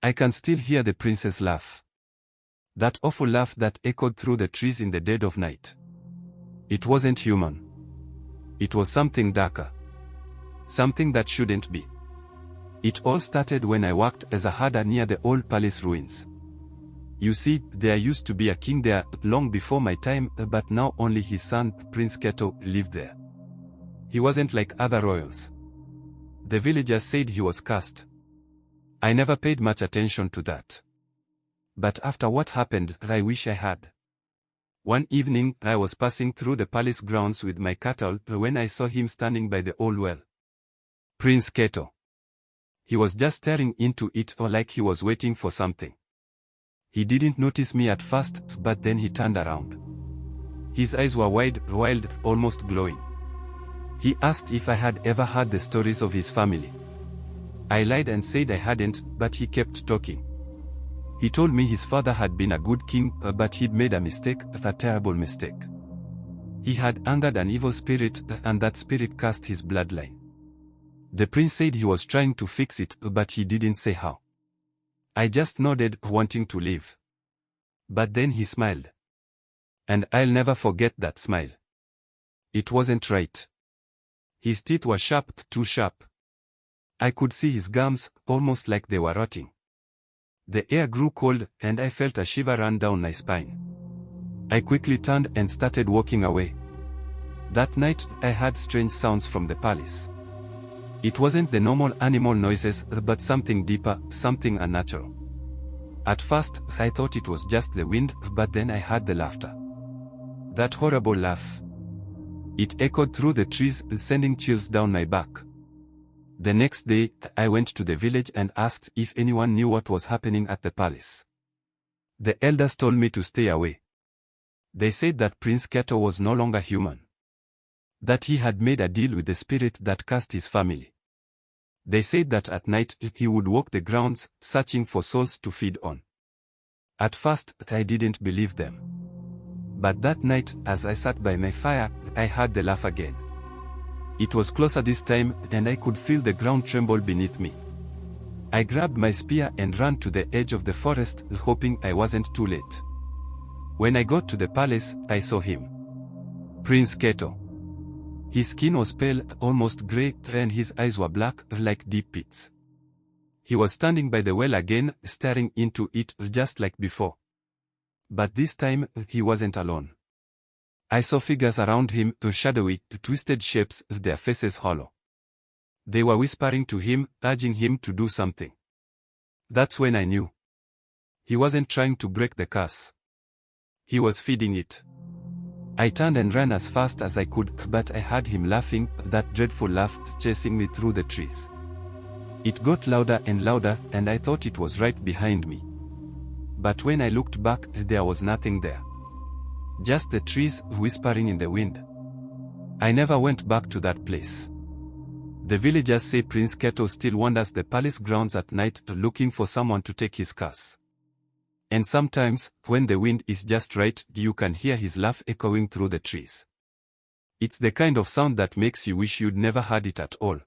I can still hear the prince's laugh. That awful laugh that echoed through the trees in the dead of night. It wasn't human. It was something darker. Something that shouldn't be. It all started when I worked as a herder near the old palace ruins. You see, there used to be a king there long before my time, but now only his son, Prince Kato, lived there. He wasn't like other royals. The villagers said he was cursed. I never paid much attention to that. But after what happened, I wish I had. One evening, I was passing through the palace grounds with my cattle when I saw him standing by the old well. Prince Kato. He was just staring into it like he was waiting for something. He didn't notice me at first, but then he turned around. His eyes were wide, wild, almost glowing. He asked if I had ever heard the stories of his family. I lied and said I hadn't, but he kept talking. He told me his father had been a good king, but he'd made a mistake, a terrible mistake. He had angered an evil spirit, and that spirit cursed his bloodline. The prince said he was trying to fix it, but he didn't say how. I just nodded, wanting to leave. But then he smiled. And I'll never forget that smile. It wasn't right. His teeth were sharp, too sharp. I could see his gums, almost like they were rotting. The air grew cold, and I felt a shiver run down my spine. I quickly turned and started walking away. That night, I heard strange sounds from the palace. It wasn't the normal animal noises, but something deeper, something unnatural. At first, I thought it was just the wind, but then I heard the laughter. That horrible laugh. It echoed through the trees, sending chills down my back. The next day, I went to the village and asked if anyone knew what was happening at the palace. The elders told me to stay away. They said that Prince Kato was no longer human. That he had made a deal with the spirit that cursed his family. They said that at night he would walk the grounds, searching for souls to feed on. At first, I didn't believe them. But that night, as I sat by my fire, I heard the laugh again. It was closer this time, and I could feel the ground tremble beneath me. I grabbed my spear and ran to the edge of the forest, hoping I wasn't too late. When I got to the palace, I saw him. Prince Kato. His skin was pale, almost grey, and his eyes were black, like deep pits. He was standing by the well again, staring into it, just like before. But this time, he wasn't alone. I saw figures around him, shadowy, twisted shapes, their faces hollow. They were whispering to him, urging him to do something. That's when I knew. He wasn't trying to break the curse. He was feeding it. I turned and ran as fast as I could, but I heard him laughing, that dreadful laugh chasing me through the trees. It got louder and louder, and I thought it was right behind me. But when I looked back, there was nothing there. Just the trees whispering in the wind. I never went back to that place. The villagers say Prince Kato still wanders the palace grounds at night looking for someone to take his curse. And sometimes, when the wind is just right, you can hear his laugh echoing through the trees. It's the kind of sound that makes you wish you'd never heard it at all.